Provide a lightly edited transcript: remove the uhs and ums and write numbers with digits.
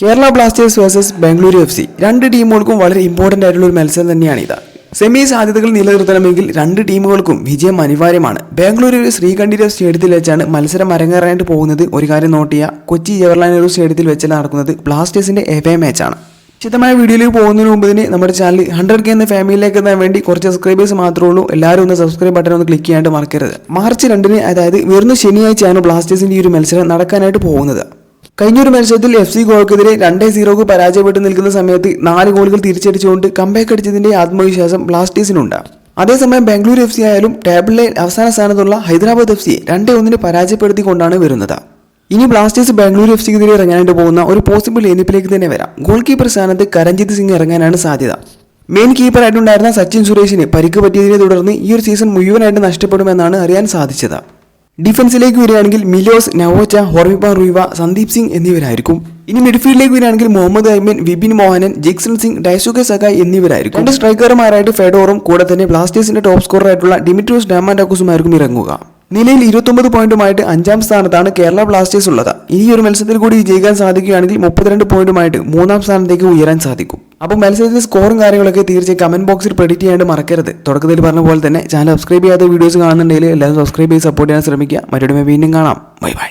Kerala Blasters versus Bengaluru FC രണ്ട് ടീമുകൾക്കും വളരെ ഇമ്പോർട്ടൻ്റ് ആയിട്ടുള്ള ഒരു മത്സരം തന്നെയാണ് ഇത്. സെമി സാധ്യതകൾ നിലനിർത്തണമെങ്കിൽ രണ്ട് ടീമുകൾക്കും വിജയം അനിവാര്യമാണ്. ബാംഗ്ലൂരു ശ്രീകണ്ഠീരവ് സ്റ്റേഡിയത്തിൽ വെച്ചാണ് മത്സരം അരങ്ങേറാനായിട്ട് പോകുന്നത്. ഒരു കാര്യം നോട്ട് ചെയ്യുക, കൊച്ചി ജവഹർലാൽ നെഹ്റു സ്റ്റേഡിയത്തിൽ വെച്ചാണ് നടക്കുന്നത്. ബ്ലാസ്റ്റേഴ്സിന്റെ എവേ മാച്ചാണ്. വിശദമായ വീഡിയോയിലേക്ക് പോകുന്നതിന് മുമ്പ് തന്നെ നമ്മുടെ ചാനൽ 100K എന്ന ഫാമിലിയിലേക്ക് എത്താൻ വേണ്ടി കുറച്ച് സബ്സ്ക്രൈബേഴ്സ് മാത്രമേ ഉള്ളൂ. എല്ലാവരും ഒന്ന് സബ്സ്ക്രൈബ് ബട്ടൺ ഒന്ന് ക്ലിക്ക് ചെയ്യാണ്ട് മറക്കരുത്. മാർച്ച് 2 അതായത് വരുന്ന ശനിയാഴ്ചയാണ് ബ്ലാസ്റ്റേഴ്സിന്റെ ഈ ഒരു മത്സരം നടക്കാനായിട്ട് പോകുന്നത്. കഴിഞ്ഞൊരു മത്സരത്തിൽ FC ഗോവയ്ക്കെതിരെ 2-0 പരാജയപ്പെട്ട് നിൽക്കുന്ന സമയത്ത് 4 ഗോളുകൾ തിരിച്ചടിച്ചുകൊണ്ട് കംബാക്ക് അടിച്ചതിന്റെ ആത്മവിശ്വാസം ബ്ലാസ്റ്റേഴ്സിനുണ്ട്. അതേസമയം ബാംഗ്ലൂരു FC ആയാലും ടേബിളിലെ അവസാന സ്ഥാനത്തുള്ള ഹൈദരാബാദ് FC 2-1 പരാജയപ്പെടുത്തിക്കൊണ്ടാണ് വരുന്നത്. ഇനി ബ്ലാസ്റ്റേഴ്സ് ബാംഗ്ലൂരു FCക്കെതിരെ ഇറങ്ങാനായിട്ട് പോകുന്ന ഒരു പോസിബിൾ എനിപ്പിലേക്ക് തന്നെ വരാം. ഗോൾ കീപ്പർ സ്ഥാനത്ത് കരൺജിത്ത് സിംഗ് ഇറങ്ങാനാണ് സാധ്യത. മെയിൻ കീപ്പറായിട്ടുണ്ടായിരുന്ന സച്ചിൻ സുരേഷിന് പരിക്ക് പറ്റിയതിനെ തുടർന്ന് ഈ ഒരു സീസൺ മുഴുവനായിട്ട് നഷ്ടപ്പെടുമെന്നാണ് അറിയാൻ സാധിച്ചത്. ഡിഫൻസിലേക്ക് വരികയാണെങ്കിൽ മിലോസ്, നവോച്ച, ഹോർമിപ്പ റൂയിവ, സന്ദീപ് സിംഗ് എന്നിവരായിരിക്കും. ഇനി മിഡ്ഫീൽഡിലേക്ക് വരികയാണെങ്കിൽ മുഹമ്മദ് ഐമൻ, വിപിൻ മോഹനൻ, ജിക്സൺ സിംഗ്, ഡൈസുകെ സഗായ് എന്നിവരായിരിക്കും. രണ്ട് സ്ട്രൈക്കർമാരായിട്ട് ഫെഡോറും കൂടെ തന്നെ ബ്ലാസ്റ്റേഴ്സിന്റെ ടോപ്പ് സ്കോററായിട്ടുള്ള ഡിമിട്രിയോസ് ഡാമാൻഡാക്കോസുമായിരിക്കും ഇറങ്ങുക. നിലയിൽ 29 പോയിന്റുമായിട്ട് 5ാം സ്ഥാനത്താണ് കേരള ബ്ലാസ്റ്റേഴ്സ് ഉള്ളത്. ഇനി ഒരു മത്സരത്തിൽ കൂടി വിജയിക്കാൻ സാധിക്കുകയാണെങ്കിൽ 32 പോയിന്റുമായിട്ട് 3ാം സ്ഥാനത്തേക്ക് ഉയരാൻ സാധിക്കും. അപ്പോൾ മത്സരത്തിന്റെ സ്കോറും കാര്യങ്ങളൊക്കെ തീർച്ചയായും കമന്റ് ബോക്സിൽ പ്രെഡിക്റ്റ് ചെയ്യാണ്ട് മറക്കരുത്. തുടക്കത്തിൽ പറഞ്ഞ പോലെ തന്നെ ചാനൽ സബ്സ്ക്രൈബ് ചെയ്യാത്ത വീഡിയോസ് കാണുന്നുണ്ടെങ്കിൽ എല്ലാവരും സബ്സ്ക്രൈബ് ചെയ്ത് സപ്പോർട്ട് ചെയ്യാൻ ശ്രമിക്കുക. മറ്റൊരു വീണ്ടും കാണാം. Bye bye.